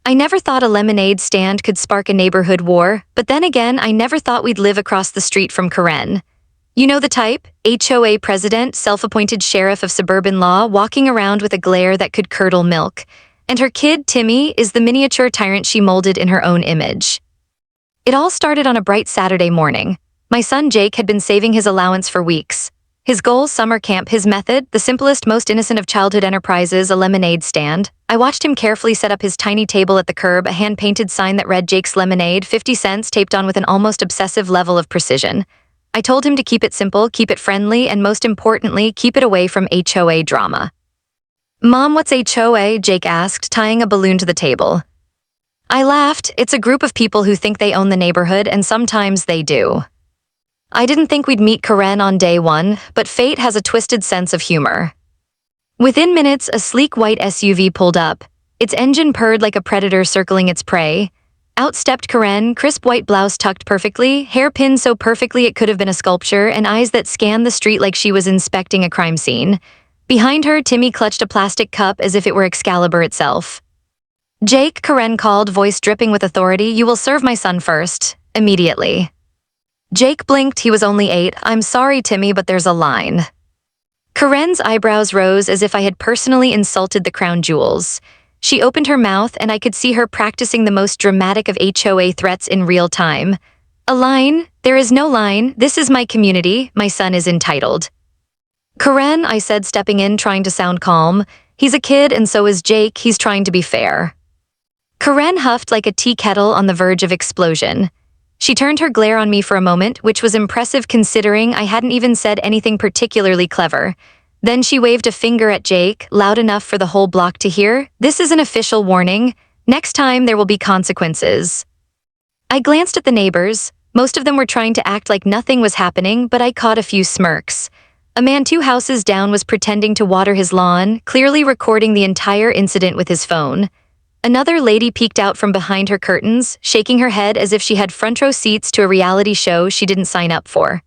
I never thought a lemonade stand could spark a neighborhood war, but then again, I never thought we'd live across the street from Karen. You know the type? HOA president, self-appointed sheriff of suburban law, walking around with a glare that could curdle milk. And her kid, Timmy, is the miniature tyrant she molded in her own image. It all started on a bright Saturday morning. My son Jake had been saving his allowance for weeks. His goal, summer camp, his method, the simplest, most innocent of childhood enterprises, a lemonade stand. I watched him carefully set up his tiny table at the curb, a hand-painted sign that read Jake's Lemonade, 50 cents, taped on with an almost obsessive level of precision. I told him to keep it simple, keep it friendly, and most importantly, keep it away from HOA drama. "Mom, what's HOA?" Jake asked, tying a balloon to the table. I laughed. It's a group of people who think they own the neighborhood, and sometimes they do. I didn't think we'd meet Karen on day one, but fate has a twisted sense of humor. Within minutes, a sleek white SUV pulled up. Its engine purred like a predator circling its prey. Out stepped Karen, crisp white blouse tucked perfectly, hair pinned so perfectly it could have been a sculpture, and eyes that scanned the street like she was inspecting a crime scene. Behind her, Timmy clutched a plastic cup as if it were Excalibur itself. "Jake," Karen called, voice dripping with authority, "you will serve my son first. Immediately." Jake blinked. He was only 8. "I'm sorry, Timmy, but there's a line." Karen's eyebrows rose as if I had personally insulted the crown jewels. She opened her mouth, and I could see her practicing the most dramatic of HOA threats in real time. "A line? There is no line. This is my community. My son is entitled." "Karen," I said, stepping in, trying to sound calm. "He's a kid, and so is Jake. He's trying to be fair." Karen huffed like a tea kettle on the verge of explosion. She turned her glare on me for a moment, which was impressive considering I hadn't even said anything particularly clever. Then she waved a finger at Jake, loud enough for the whole block to hear. "This is an official warning. Next time there will be consequences." I glanced at the neighbors. Most of them were trying to act like nothing was happening, but I caught a few smirks. A man 2 houses down was pretending to water his lawn, clearly recording the entire incident with his phone. Another lady peeked out from behind her curtains, shaking her head as if she had front-row seats to a reality show she didn't sign up for.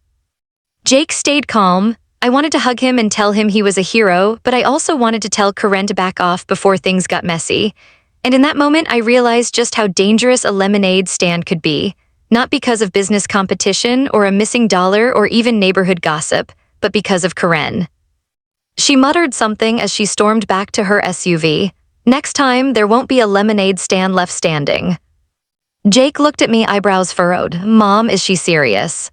Jake stayed calm. I wanted to hug him and tell him he was a hero, but I also wanted to tell Karen to back off before things got messy. And in that moment, I realized just how dangerous a lemonade stand could be, not because of business competition or a missing dollar or even neighborhood gossip, but because of Karen. She muttered something as she stormed back to her SUV. "Next time, there won't be a lemonade stand left standing." Jake looked at me, eyebrows furrowed. "Mom, is she serious?"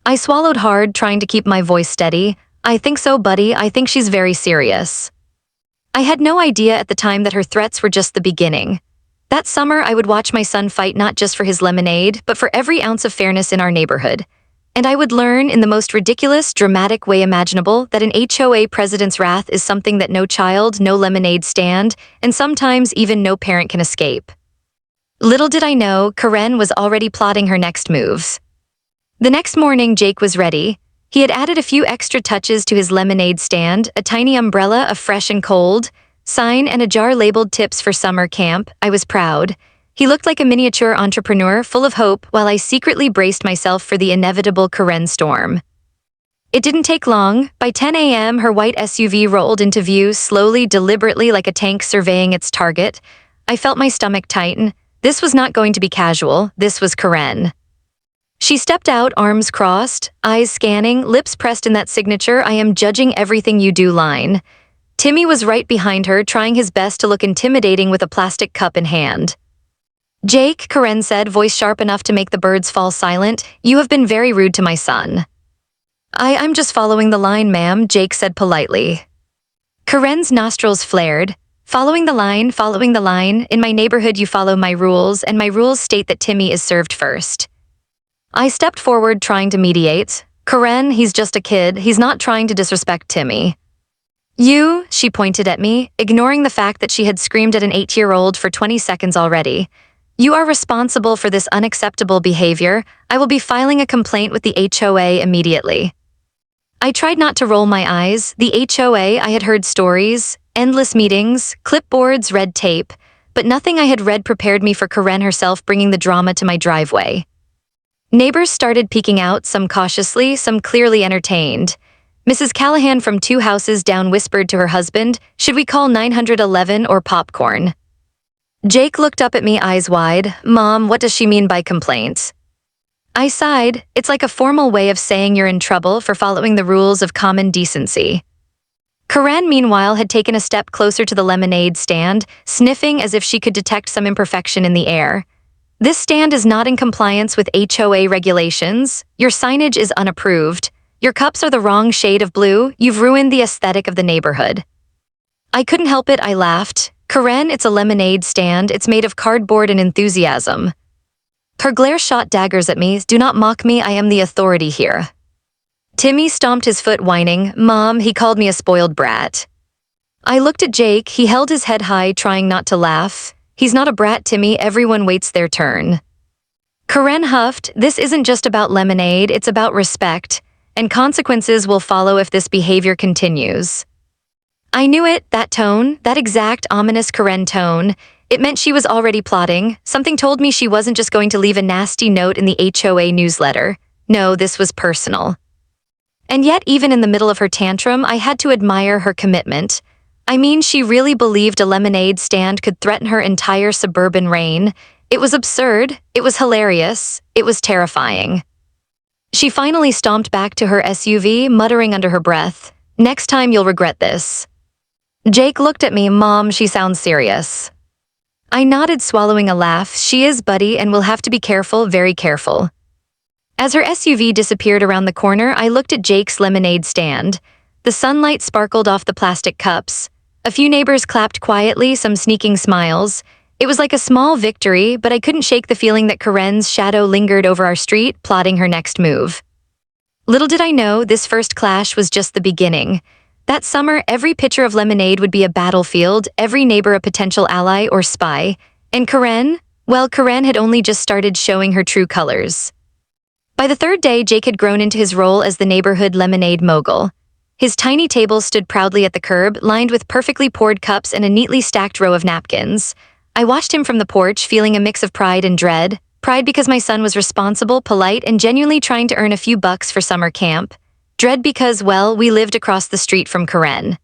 I swallowed hard, trying to keep my voice steady. "I think so, buddy. I think she's very serious." I had no idea at the time that her threats were just the beginning. That summer, I would watch my son fight not just for his lemonade, but for every ounce of fairness in our neighborhood. And I would learn, in the most ridiculous, dramatic way imaginable, that an HOA president's wrath is something that no child, no lemonade stand, and sometimes even no parent can escape. Little did I know, Karen was already plotting her next moves. The next morning, Jake was ready. He had added a few extra touches to his lemonade stand, a tiny umbrella of fresh and cold, sign, and a jar labeled "Tips for Summer Camp." I was proud. He looked like a miniature entrepreneur, full of hope, while I secretly braced myself for the inevitable Karen storm. It didn't take long. By 10 a.m., her white SUV rolled into view, slowly, deliberately, like a tank surveying its target. I felt my stomach tighten. This was not going to be casual. This was Karen. She stepped out, arms crossed, eyes scanning, lips pressed in that signature "I am judging everything you do" line. Timmy was right behind her, trying his best to look intimidating with a plastic cup in hand. "Jake," Karen said, voice sharp enough to make the birds fall silent, "you have been very rude to my son." I'm just following the line, ma'am," Jake said politely. Karen's nostrils flared. Following the line. In my neighborhood, you follow my rules, and my rules state that Timmy is served first." I stepped forward, trying to mediate. "Karen, he's just a kid. He's not trying to disrespect Timmy." "You," she pointed at me, ignoring the fact that she had screamed at an 8-year-old for 20 seconds already. "You are responsible for this unacceptable behavior. I will be filing a complaint with the HOA immediately." I tried not to roll my eyes. The HOA, I had heard stories, endless meetings, clipboards, red tape, but nothing I had read prepared me for Karen herself bringing the drama to my driveway. Neighbors started peeking out, some cautiously, some clearly entertained. Mrs. Callahan from 2 houses down whispered to her husband, "Should we call 911 or popcorn?" Jake looked up at me, eyes wide. Mom, what does she mean by complaint? I sighed. It's like a formal way of saying you're in trouble for following the rules of common decency. Karen, meanwhile, had taken a step closer to the lemonade stand, sniffing as if she could detect some imperfection in the air. This stand is not in compliance with HOA regulations. Your signage is unapproved. Your cups are the wrong shade of blue. You've ruined the aesthetic of the neighborhood. I couldn't help it, I laughed. Karen, it's a lemonade stand. It's made of cardboard and enthusiasm. Her glare shot daggers at me. Do not mock me, I am the authority here. Timmy stomped his foot, whining. Mom, he called me a spoiled brat. I looked at Jake. He held his head high, trying not to laugh. He's not a brat, Timmy. Everyone waits their turn. Karen huffed. This isn't just about lemonade, it's about respect, and consequences will follow if this behavior continues. I knew it, that tone, that exact ominous Karen tone. It meant she was already plotting. Something told me she wasn't just going to leave a nasty note in the HOA newsletter. No, this was personal. And yet, even in the middle of her tantrum, I had to admire her commitment. I mean, she really believed a lemonade stand could threaten her entire suburban reign. It was absurd, it was hilarious, it was terrifying. She finally stomped back to her SUV, muttering under her breath, "Next time you'll regret this." Jake looked at me. Mom, she sounds serious. I nodded, swallowing a laugh. She is, buddy, and we'll have to be careful, very careful. As her SUV disappeared around the corner, I looked at Jake's lemonade stand. The sunlight sparkled off the plastic cups. A few neighbors clapped quietly, some sneaking smiles. It was like a small victory, but I couldn't shake the feeling that Karen's shadow lingered over our street, plotting her next move. Little did I know, this first clash was just the beginning. That summer, every pitcher of lemonade would be a battlefield, every neighbor a potential ally or spy. And Karen? Well, Karen had only just started showing her true colors. By the third day, Jake had grown into his role as the neighborhood lemonade mogul. His tiny table stood proudly at the curb, lined with perfectly poured cups and a neatly stacked row of napkins. I watched him from the porch, feeling a mix of pride and dread. Pride because my son was responsible, polite, and genuinely trying to earn a few bucks for summer camp. Dread because, well, we lived across the street from Karen.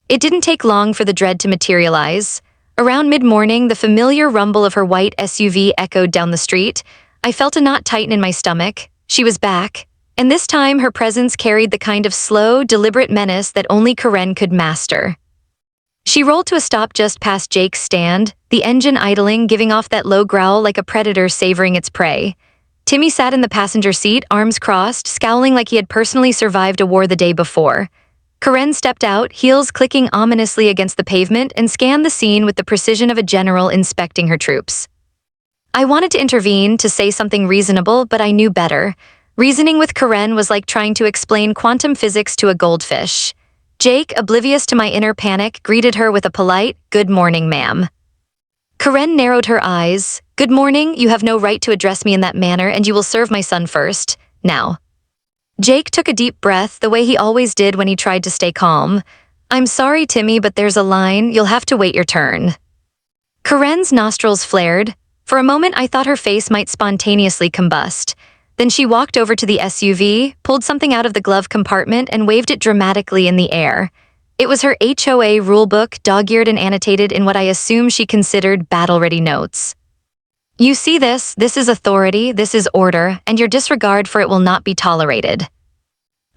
It didn't take long for the dread to materialize. Around mid-morning, the familiar rumble of her white SUV echoed down the street. I felt a knot tighten in my stomach. She was back. And this time, her presence carried the kind of slow, deliberate menace that only Karen could master. She rolled to a stop just past Jake's stand, the engine idling, giving off that low growl like a predator savoring its prey. Timmy sat in the passenger seat, arms crossed, scowling like he had personally survived a war the day before. Karen stepped out, heels clicking ominously against the pavement, and scanned the scene with the precision of a general inspecting her troops. I wanted to intervene, to say something reasonable, but I knew better. Reasoning with Karen was like trying to explain quantum physics to a goldfish. Jake, oblivious to my inner panic, greeted her with a polite, "Good morning, ma'am." Karen narrowed her eyes. "Good morning, you have no right to address me in that manner, and you will serve my son first. Now." Jake took a deep breath, the way he always did when he tried to stay calm. "I'm sorry, Timmy, but there's a line. You'll have to wait your turn." Karen's nostrils flared. For a moment, I thought her face might spontaneously combust. Then she walked over to the SUV, pulled something out of the glove compartment, and waved it dramatically in the air. It was her HOA rulebook, dog-eared and annotated in what I assume she considered battle-ready notes. "You see this? This is authority, this is order, and your disregard for it will not be tolerated."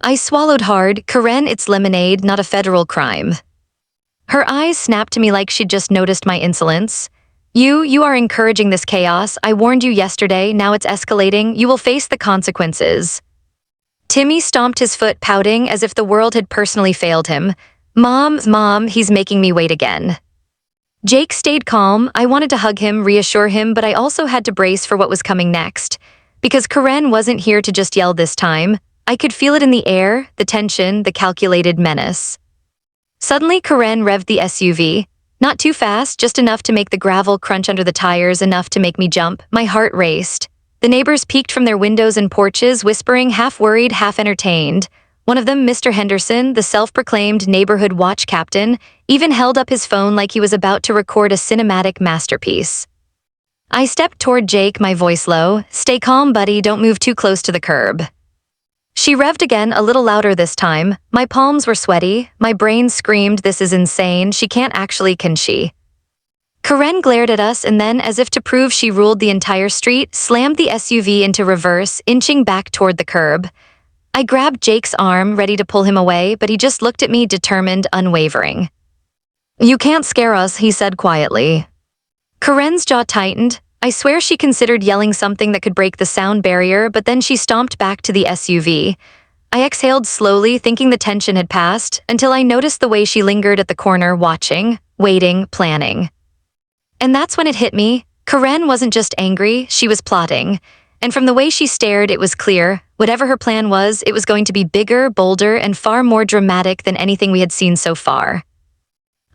I swallowed hard. Karen, it's lemonade, not a federal crime. Her eyes snapped to me like she'd just noticed my insolence. You are encouraging this chaos. I warned you yesterday, now it's escalating. You will face the consequences." Timmy stomped his foot, pouting as if the world had personally failed him. Mom, he's making me wait again." Jake stayed calm. I wanted to hug him, reassure him, but I also had to brace for what was coming next. Because Karen wasn't here to just yell this time. I could feel it in the air, the tension, the calculated menace. Suddenly, Karen revved the SUV. Not too fast, just enough to make the gravel crunch under the tires, enough to make me jump. My heart raced. The neighbors peeked from their windows and porches, whispering, half worried, half entertained. One of them, Mr. Henderson, the self-proclaimed neighborhood watch captain, even held up his phone like he was about to record a cinematic masterpiece. I stepped toward Jake, my voice low. "Stay calm, buddy, don't move too close to the curb." She revved again, a little louder this time. My palms were sweaty. My brain screamed, this is insane. She can't actually, can she? Karen glared at us and then, as if to prove she ruled the entire street, slammed the SUV into reverse, inching back toward the curb. I grabbed Jake's arm, ready to pull him away, but he just looked at me, determined, unwavering. "You can't scare us," he said quietly. Karen's jaw tightened. I swear she considered yelling something that could break the sound barrier, but then she stomped back to the SUV. I exhaled slowly, thinking the tension had passed, until I noticed the way she lingered at the corner, watching, waiting, planning. And that's when it hit me. Karen wasn't just angry, she was plotting. And from the way she stared, it was clear, whatever her plan was, it was going to be bigger, bolder, and far more dramatic than anything we had seen so far.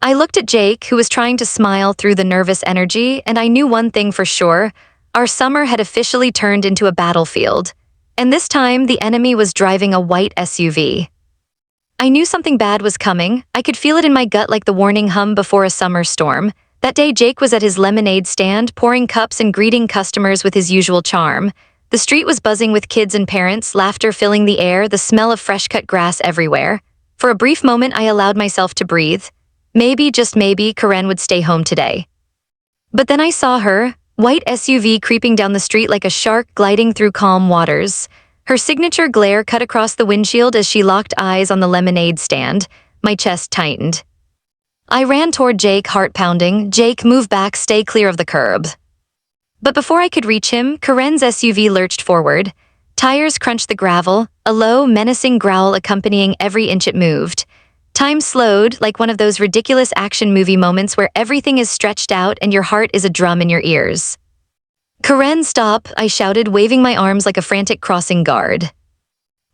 I looked at Jake, who was trying to smile through the nervous energy, and I knew one thing for sure. Our summer had officially turned into a battlefield. And this time, the enemy was driving a white SUV. I knew something bad was coming. I could feel it in my gut like the warning hum before a summer storm. That day, Jake was at his lemonade stand, pouring cups and greeting customers with his usual charm. The street was buzzing with kids and parents, laughter filling the air, the smell of fresh-cut grass everywhere. For a brief moment, I allowed myself to breathe. Maybe, just maybe, Karen would stay home today. But then I saw her, white SUV creeping down the street like a shark gliding through calm waters. Her signature glare cut across the windshield as she locked eyes on the lemonade stand. My chest tightened. I ran toward Jake, heart pounding. "Jake, move back, stay clear of the curb." But before I could reach him, Karen's SUV lurched forward. Tires crunched the gravel, a low, menacing growl accompanying every inch it moved. Time slowed, like one of those ridiculous action movie moments where everything is stretched out and your heart is a drum in your ears. "Karen, stop," I shouted, waving my arms like a frantic crossing guard.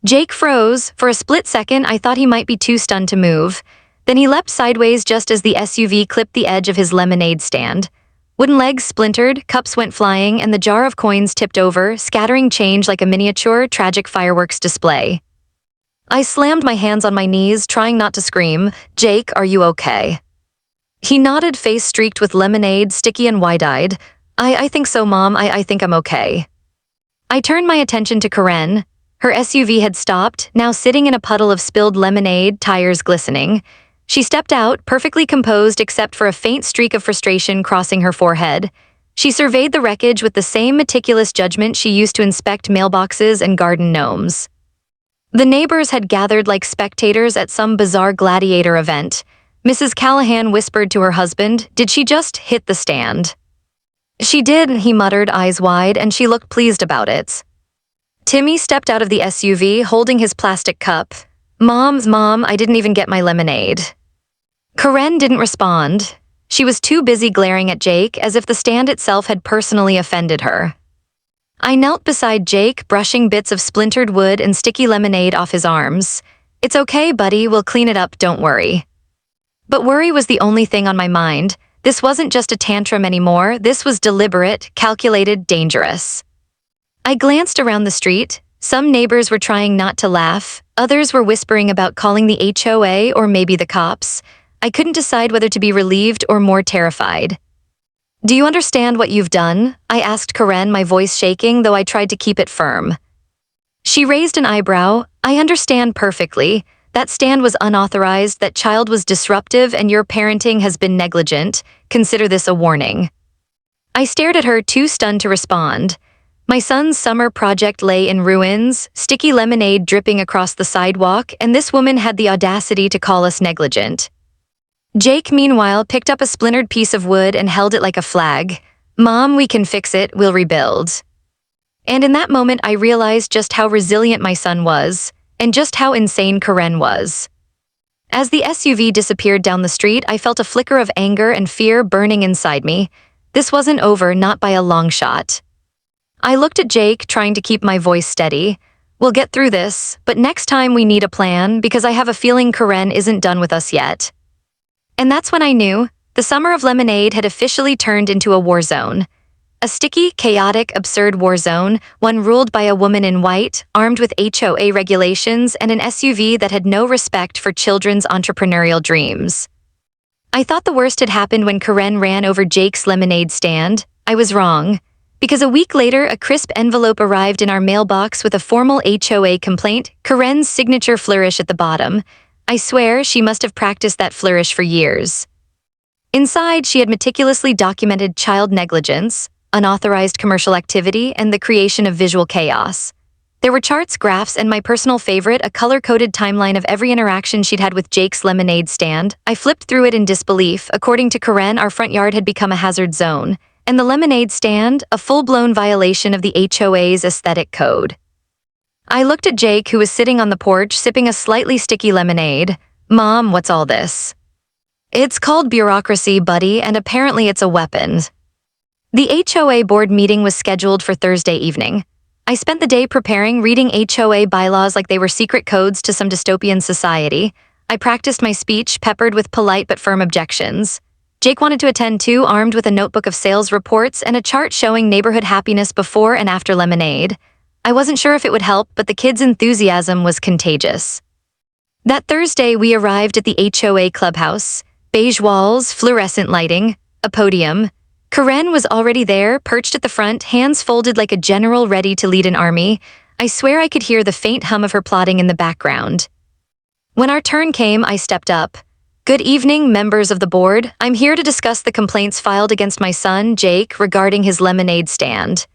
Jake froze. For a split second, I thought he might be too stunned to move. Then he leapt sideways just as the SUV clipped the edge of his lemonade stand. Wooden legs splintered, cups went flying, and the jar of coins tipped over, scattering change like a miniature, tragic fireworks display. I slammed my hands on my knees, trying not to scream. "Jake, are you okay?" He nodded, face streaked with lemonade, sticky and wide-eyed. I think so, Mom. I think I'm okay." I turned my attention to Karen. Her SUV had stopped, now sitting in a puddle of spilled lemonade, tires glistening. She stepped out, perfectly composed except for a faint streak of frustration crossing her forehead. She surveyed the wreckage with the same meticulous judgment she used to inspect mailboxes and garden gnomes. The neighbors had gathered like spectators at some bizarre gladiator event. Mrs. Callahan whispered to her husband, "Did she just hit the stand?" "She did," he muttered, eyes wide, and she looked pleased about it. Timmy stepped out of the SUV, holding his plastic cup. Mom, I didn't even get my lemonade." Karen didn't respond. She was too busy glaring at Jake, as if the stand itself had personally offended her. I knelt beside Jake, brushing bits of splintered wood and sticky lemonade off his arms. "It's okay, buddy, we'll clean it up, don't worry." But worry was the only thing on my mind. This wasn't just a tantrum anymore, this was deliberate, calculated, dangerous. I glanced around the street. Some neighbors were trying not to laugh, others were whispering about calling the HOA or maybe the cops. I couldn't decide whether to be relieved or more terrified. "Do you understand what you've done?" I asked Karen, my voice shaking, though I tried to keep it firm. She raised an eyebrow. "I understand perfectly. That stand was unauthorized, that child was disruptive, and your parenting has been negligent. Consider this a warning." I stared at her, too stunned to respond. My son's summer project lay in ruins, sticky lemonade dripping across the sidewalk, and this woman had the audacity to call us negligent. Jake, meanwhile, picked up a splintered piece of wood and held it like a flag. "Mom, we can fix it, we'll rebuild." And in that moment, I realized just how resilient my son was, and just how insane Karen was. As the SUV disappeared down the street, I felt a flicker of anger and fear burning inside me. This wasn't over, not by a long shot. I looked at Jake, trying to keep my voice steady. "We'll get through this, but next time we need a plan, because I have a feeling Karen isn't done with us yet." And that's when I knew. The summer of lemonade had officially turned into a war zone. A sticky, chaotic, absurd war zone, one ruled by a woman in white, armed with HOA regulations and an SUV that had no respect for children's entrepreneurial dreams. I thought the worst had happened when Karen ran over Jake's lemonade stand. I was wrong. Because a week later, a crisp envelope arrived in our mailbox with a formal HOA complaint, Karen's signature flourish at the bottom. I swear she must have practiced that flourish for years. Inside, she had meticulously documented child negligence, unauthorized commercial activity, and the creation of visual chaos. There were charts, graphs, and my personal favorite, a color-coded timeline of every interaction she'd had with Jake's lemonade stand. I flipped through it in disbelief. According to Karen, our front yard had become a hazard zone, and the lemonade stand, a full-blown violation of the HOA's aesthetic code. I looked at Jake, who was sitting on the porch, sipping a slightly sticky lemonade. "Mom, what's all this?" "It's called bureaucracy, buddy, and apparently it's a weapon." The HOA board meeting was scheduled for Thursday evening. I spent the day preparing, reading HOA bylaws like they were secret codes to some dystopian society. I practiced my speech, peppered with polite but firm objections. Jake wanted to attend too, armed with a notebook of sales reports and a chart showing neighborhood happiness before and after lemonade. I wasn't sure if it would help, but the kids' enthusiasm was contagious. That Thursday, we arrived at the HOA clubhouse. Beige walls, fluorescent lighting, a podium. Karen was already there, perched at the front, hands folded like a general ready to lead an army. I swear I could hear the faint hum of her plotting in the background. When our turn came, I stepped up. "Good evening, members of the board. I'm here to discuss the complaints filed against my son, Jake, regarding his lemonade stand."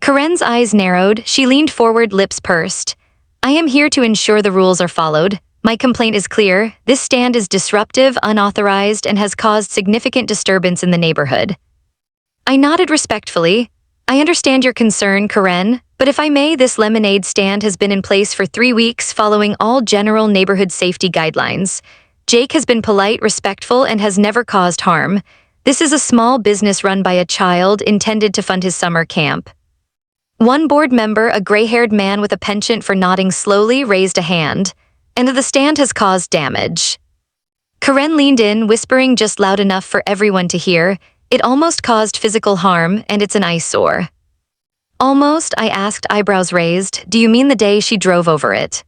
Karen's eyes narrowed. She leaned forward, lips pursed. "I am here to ensure the rules are followed. My complaint is clear. This stand is disruptive, unauthorized, and has caused significant disturbance in the neighborhood." I nodded respectfully. "I understand your concern, Karen, but if I may, this lemonade stand has been in place for 3 weeks following all general neighborhood safety guidelines. Jake has been polite, respectful, and has never caused harm. This is a small business run by a child intended to fund his summer camp." One board member, a gray-haired man with a penchant for nodding slowly, raised a hand. "And the stand has caused damage." Karen leaned in, whispering just loud enough for everyone to hear. "It almost caused physical harm, and it's an eyesore." "Almost?" I asked, eyebrows raised. "Do you mean the day she drove over it?"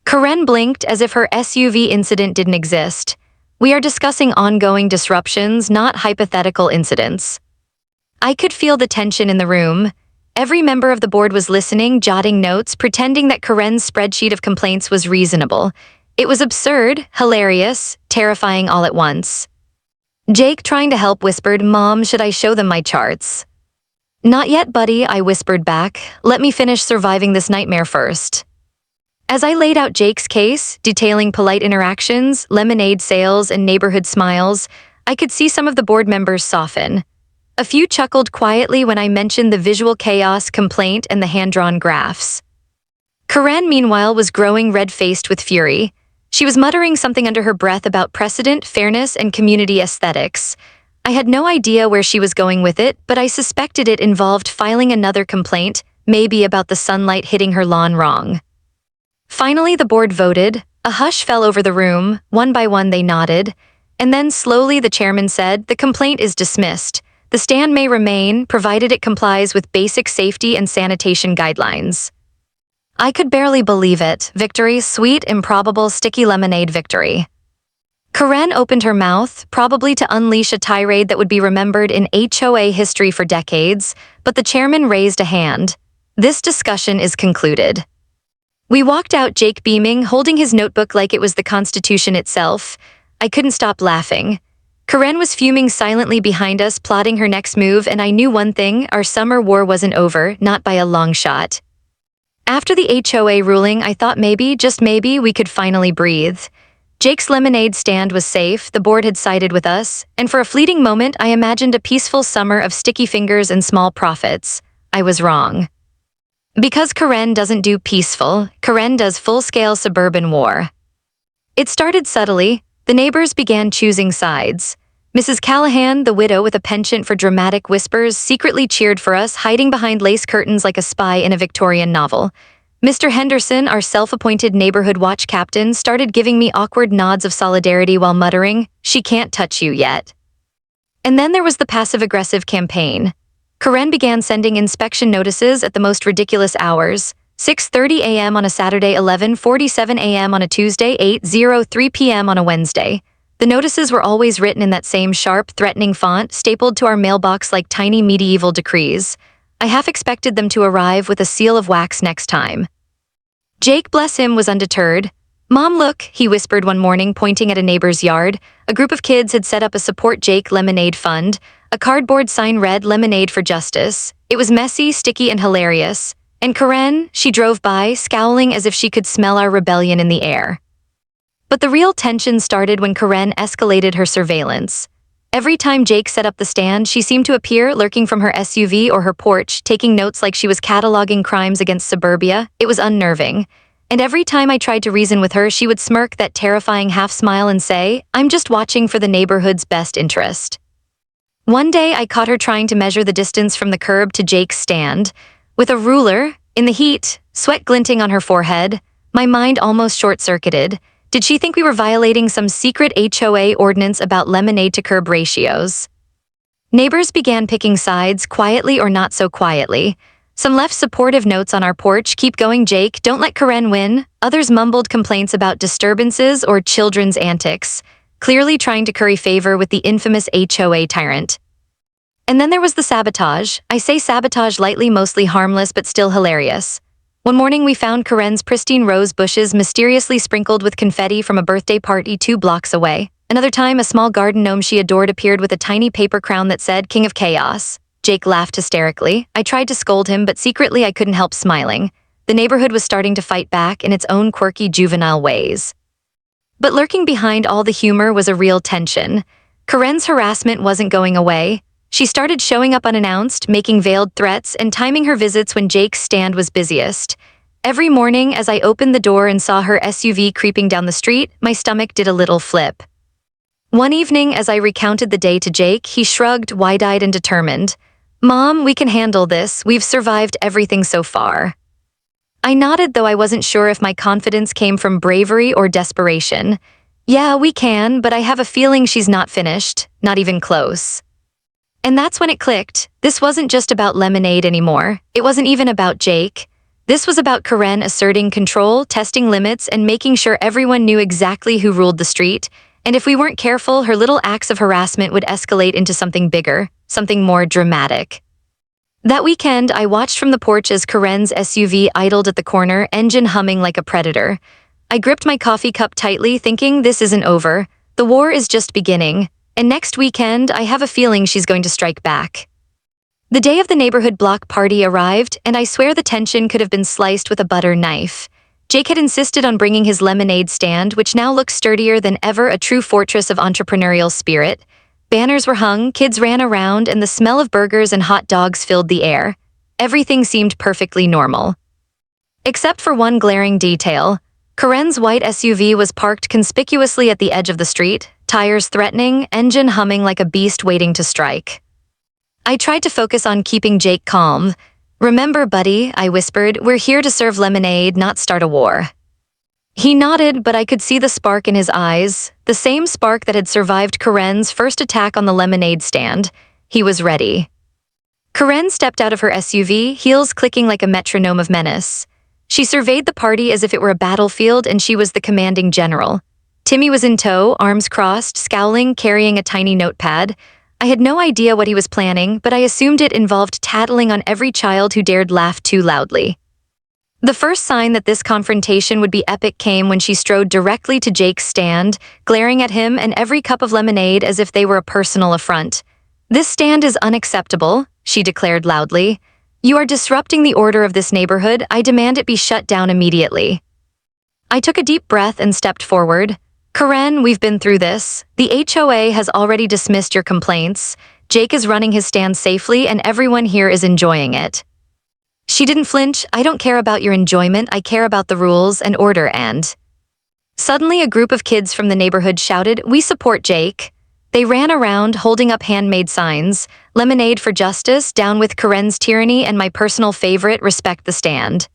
Karen blinked as if her SUV incident didn't exist. "We are discussing ongoing disruptions, not hypothetical incidents." I could feel the tension in the room. Every member of the board was listening, jotting notes, pretending that Karen's spreadsheet of complaints was reasonable. It was absurd, hilarious, terrifying all at once. Jake, trying to help, whispered, "Mom, should I show them my charts?" "Not yet, buddy," I whispered back. "Let me finish surviving this nightmare first." As I laid out Jake's case, detailing polite interactions, lemonade sales, and neighborhood smiles, I could see some of the board members soften. A few chuckled quietly when I mentioned the visual chaos complaint and the hand-drawn graphs. Karen, meanwhile, was growing red-faced with fury. She was muttering something under her breath about precedent, fairness, and community aesthetics. I had no idea where she was going with it, but I suspected it involved filing another complaint, maybe about the sunlight hitting her lawn wrong. Finally, the board voted. A hush fell over the room. One by one, they nodded. And then slowly the chairman said, "The complaint is dismissed. The stand may remain, provided it complies with basic safety and sanitation guidelines." I could barely believe it. Victory, sweet, improbable, sticky lemonade victory. Karen opened her mouth, probably to unleash a tirade that would be remembered in HOA history for decades, but the chairman raised a hand. "This discussion is concluded." We walked out, Jake beaming, holding his notebook like it was the Constitution itself. I couldn't stop laughing. Karen was fuming silently behind us, plotting her next move, and I knew one thing: our summer war wasn't over, not by a long shot. After the HOA ruling, I thought maybe, just maybe, we could finally breathe. Jake's lemonade stand was safe, the board had sided with us, and for a fleeting moment I imagined a peaceful summer of sticky fingers and small profits. I was wrong. Because Karen doesn't do peaceful, Karen does full-scale suburban war. It started subtly. The neighbors began choosing sides. Mrs. Callahan, the widow with a penchant for dramatic whispers, secretly cheered for us, hiding behind lace curtains like a spy in a Victorian novel. Mr. Henderson, our self-appointed neighborhood watch captain, started giving me awkward nods of solidarity while muttering, "She can't touch you yet." And then there was the passive-aggressive campaign. Karen began sending inspection notices at the most ridiculous hours. 6:30 a.m. on a Saturday, 11:47 a.m. on a Tuesday, 8:03 p.m. on a Wednesday. The notices were always written in that same sharp, threatening font, stapled to our mailbox like tiny medieval decrees. I half expected them to arrive with a seal of wax next time. Jake, bless him, was undeterred. "Mom, look," he whispered one morning, pointing at a neighbor's yard. A group of kids had set up a Support Jake Lemonade Fund. A cardboard sign read "Lemonade for Justice." It was messy, sticky, and hilarious. And Karen, she drove by, scowling as if she could smell our rebellion in the air. But the real tension started when Karen escalated her surveillance. Every time Jake set up the stand, she seemed to appear, lurking from her SUV or her porch, taking notes like she was cataloging crimes against suburbia. It was unnerving. And every time I tried to reason with her, she would smirk that terrifying half-smile and say, "I'm just watching for the neighborhood's best interest." One day, I caught her trying to measure the distance from the curb to Jake's stand. With a ruler, in the heat, sweat glinting on her forehead, my mind almost short-circuited. Did she think we were violating some secret HOA ordinance about lemonade to curb ratios? Neighbors began picking sides, quietly or not so quietly. Some left supportive notes on our porch, "Keep going, Jake, don't let Karen win." Others mumbled complaints about disturbances or children's antics, clearly trying to curry favor with the infamous HOA tyrant. And then there was the sabotage. I say sabotage lightly, mostly harmless but still hilarious. One morning we found Karen's pristine rose bushes mysteriously sprinkled with confetti from a birthday party 2 blocks away. Another time, a small garden gnome she adored appeared with a tiny paper crown that said, "King of Chaos." Jake laughed hysterically. I tried to scold him, but secretly I couldn't help smiling. The neighborhood was starting to fight back in its own quirky juvenile ways. But lurking behind all the humor was a real tension. Karen's harassment wasn't going away. She started showing up unannounced, making veiled threats, and timing her visits when Jake's stand was busiest. Every morning, as I opened the door and saw her SUV creeping down the street, my stomach did a little flip. One evening, as I recounted the day to Jake, he shrugged, wide-eyed and determined. "Mom, we can handle this. We've survived everything so far." I nodded, though I wasn't sure if my confidence came from bravery or desperation. "Yeah, we can, but I have a feeling she's not finished, not even close." And that's when it clicked. This wasn't just about lemonade anymore. It wasn't even about Jake. This was about Karen asserting control, testing limits, and making sure everyone knew exactly who ruled the street. And if we weren't careful, her little acts of harassment would escalate into something bigger, something more dramatic. That weekend, I watched from the porch as Karen's SUV idled at the corner, engine humming like a predator. I gripped my coffee cup tightly, thinking this isn't over. The war is just beginning. And next weekend, I have a feeling she's going to strike back. The day of the neighborhood block party arrived, and I swear the tension could have been sliced with a butter knife. Jake had insisted on bringing his lemonade stand, which now looks sturdier than ever, a true fortress of entrepreneurial spirit. Banners were hung, kids ran around, and the smell of burgers and hot dogs filled the air. Everything seemed perfectly normal. Except for one glaring detail. Karen's white SUV was parked conspicuously at the edge of the street, tires threatening, engine humming like a beast waiting to strike. I tried to focus on keeping Jake calm. "Remember, buddy," I whispered, "we're here to serve lemonade, not start a war." He nodded, but I could see the spark in his eyes, the same spark that had survived Karen's first attack on the lemonade stand. He was ready. Karen stepped out of her SUV, heels clicking like a metronome of menace. She surveyed the party as if it were a battlefield, and she was the commanding general. Timmy was in tow, arms crossed, scowling, carrying a tiny notepad. I had no idea what he was planning, but I assumed it involved tattling on every child who dared laugh too loudly. The first sign that this confrontation would be epic came when she strode directly to Jake's stand, glaring at him and every cup of lemonade as if they were a personal affront. "This stand is unacceptable," she declared loudly. "You are disrupting the order of this neighborhood. I demand it be shut down immediately." I took a deep breath and stepped forward. "Karen, we've been through this. The HOA has already dismissed your complaints. Jake is running his stand safely, and everyone here is enjoying it." She didn't flinch. "I don't care about your enjoyment. I care about the rules and order." And suddenly a group of kids from the neighborhood shouted, "We support Jake." They ran around, holding up handmade signs, "Lemonade for Justice," "Down with Karen's Tyranny," and my personal favorite, "Respect the Stand."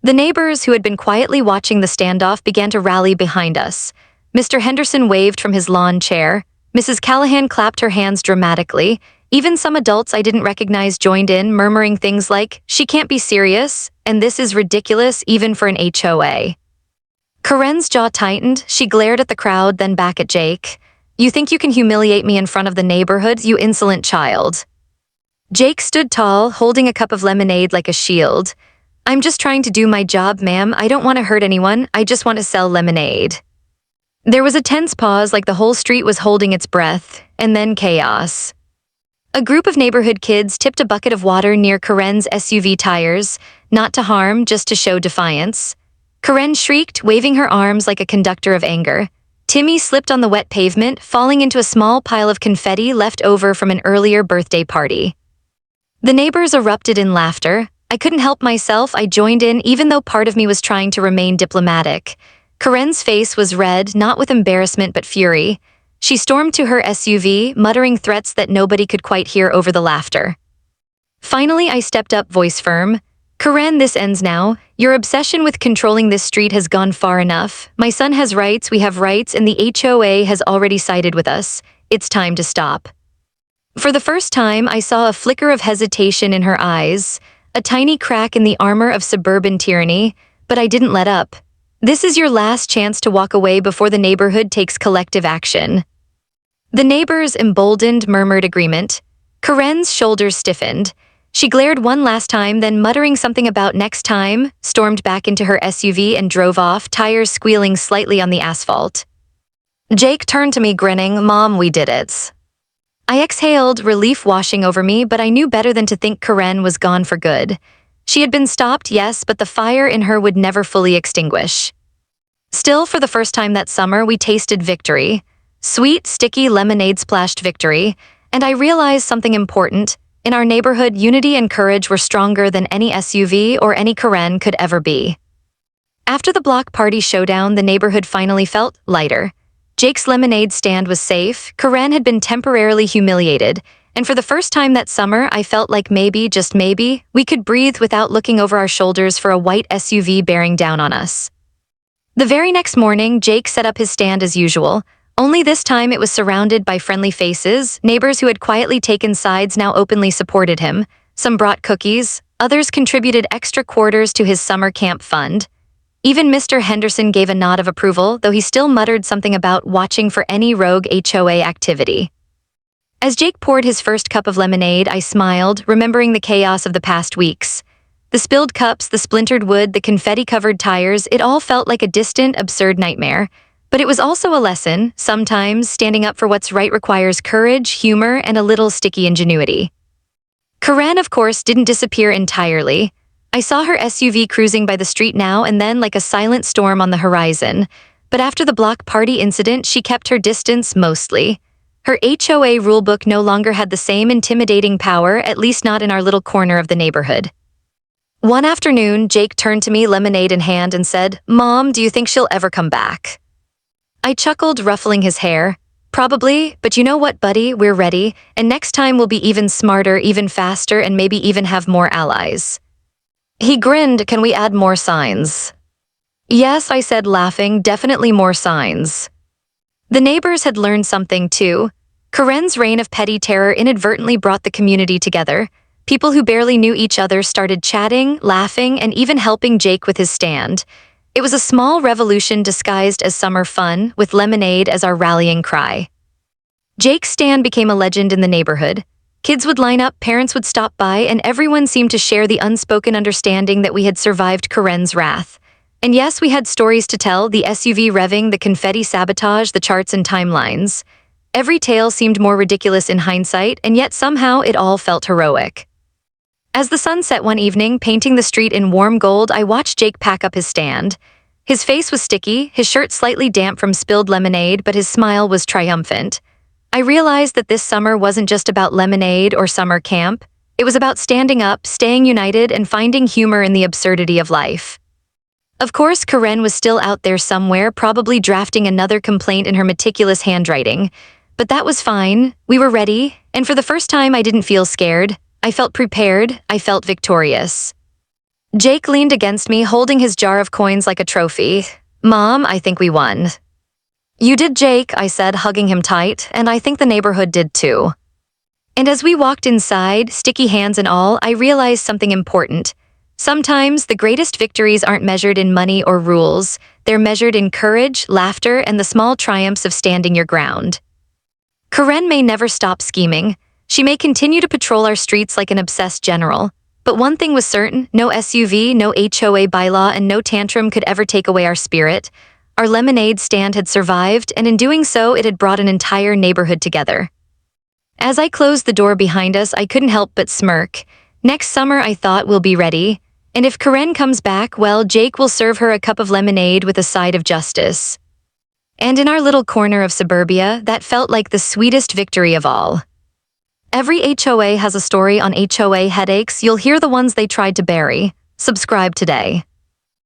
The neighbors who had been quietly watching the standoff began to rally behind us. Mr. Henderson waved from his lawn chair. Mrs. Callahan clapped her hands dramatically. Even some adults I didn't recognize joined in, murmuring things like, "She can't be serious," and "This is ridiculous even for an HOA." Karen's jaw tightened. She glared at the crowd, then back at Jake. "You think you can humiliate me in front of the neighborhood, you insolent child?" Jake stood tall, holding a cup of lemonade like a shield. I'm just trying to do my job, ma'am. I don't want to hurt anyone. I just want to sell lemonade. There was a tense pause, like the whole street was holding its breath, and then chaos. A group of neighborhood kids tipped a bucket of water near Karen's SUV tires, not to harm, just to show defiance. Karen shrieked, waving her arms like a conductor of anger. Timmy slipped on the wet pavement, falling into a small pile of confetti left over from an earlier birthday party. The neighbors erupted in laughter. I couldn't help myself. I joined in, even though part of me was trying to remain diplomatic. Karen's face was red, not with embarrassment but fury. She stormed to her SUV, muttering threats that nobody could quite hear over the laughter. Finally, I stepped up, voice firm. Karen, this ends now. Your obsession with controlling this street has gone far enough. My son has rights, we have rights, and the HOA has already sided with us. It's time to stop. For the first time, I saw a flicker of hesitation in her eyes, a tiny crack in the armor of suburban tyranny, but I didn't let up. This is your last chance to walk away before the neighborhood takes collective action. The neighbors, emboldened, murmured agreement. Karen's shoulders stiffened. She glared one last time, then muttering something about next time, stormed back into her SUV and drove off, tires squealing slightly on the asphalt. Jake turned to me, grinning, Mom, we did it. I exhaled, relief washing over me, but I knew better than to think Karen was gone for good. She had been stopped, yes, but the fire in her would never fully extinguish. Still, for the first time that summer, we tasted victory. Sweet, sticky lemonade-splashed victory, and I realized something important. In our neighborhood, unity and courage were stronger than any SUV or any Karen could ever be. After the block party showdown, the neighborhood finally felt lighter. Jake's lemonade stand was safe, Karen had been temporarily humiliated, and for the first time that summer, I felt like maybe, just maybe, we could breathe without looking over our shoulders for a white SUV bearing down on us. The very next morning, Jake set up his stand as usual. Only this time it was surrounded by friendly faces. Neighbors who had quietly taken sides now openly supported him. Some brought cookies, others contributed extra quarters to his summer camp fund. Even Mr. Henderson gave a nod of approval, though he still muttered something about watching for any rogue HOA activity. As Jake poured his first cup of lemonade, I smiled, remembering the chaos of the past weeks. The spilled cups, the splintered wood, the confetti-covered tires, it all felt like a distant, absurd nightmare. But it was also a lesson. Sometimes, standing up for what's right requires courage, humor, and a little sticky ingenuity. Karen, of course, didn't disappear entirely. I saw her SUV cruising by the street now and then like a silent storm on the horizon. But after the block party incident, she kept her distance mostly. Her HOA rulebook no longer had the same intimidating power, at least not in our little corner of the neighborhood. One afternoon, Jake turned to me, lemonade in hand, and said, Mom, do you think she'll ever come back? I chuckled, ruffling his hair. Probably, but you know what, buddy, we're ready, and next time we'll be even smarter, even faster, and maybe even have more allies. He grinned, can we add more signs? Yes, I said, laughing, definitely more signs. The neighbors had learned something too. Karen's reign of petty terror inadvertently brought the community together. People who barely knew each other started chatting, laughing, and even helping Jake with his stand. It was a small revolution disguised as summer fun, with lemonade as our rallying cry. Jake's stand became a legend in the neighborhood. Kids would line up, parents would stop by, and everyone seemed to share the unspoken understanding that we had survived Karen's wrath. And yes, we had stories to tell, the SUV revving, the confetti sabotage, the charts and timelines. Every tale seemed more ridiculous in hindsight, and yet somehow it all felt heroic. As the sun set one evening, painting the street in warm gold, I watched Jake pack up his stand. His face was sticky, his shirt slightly damp from spilled lemonade, but his smile was triumphant. I realized that this summer wasn't just about lemonade or summer camp. It was about standing up, staying united, and finding humor in the absurdity of life. Of course, Karen was still out there somewhere, probably drafting another complaint in her meticulous handwriting. But that was fine. We were ready, and for the first time I didn't feel scared. I felt prepared, I felt victorious. Jake leaned against me, holding his jar of coins like a trophy. Mom, I think we won. You did, Jake, I said, hugging him tight, and I think the neighborhood did too. And as we walked inside, sticky hands and all, I realized something important. Sometimes the greatest victories aren't measured in money or rules. They're measured in courage, laughter, and the small triumphs of standing your ground. Karen may never stop scheming. She may continue to patrol our streets like an obsessed general. But one thing was certain, no SUV, no HOA bylaw, and no tantrum could ever take away our spirit. Our lemonade stand had survived, and in doing so, it had brought an entire neighborhood together. As I closed the door behind us, I couldn't help but smirk. Next summer, I thought, we'll be ready. And if Karen comes back, well, Jake will serve her a cup of lemonade with a side of justice. And in our little corner of suburbia, that felt like the sweetest victory of all. Every HOA has a story on HOA Headaches. You'll hear the ones they tried to bury. Subscribe today.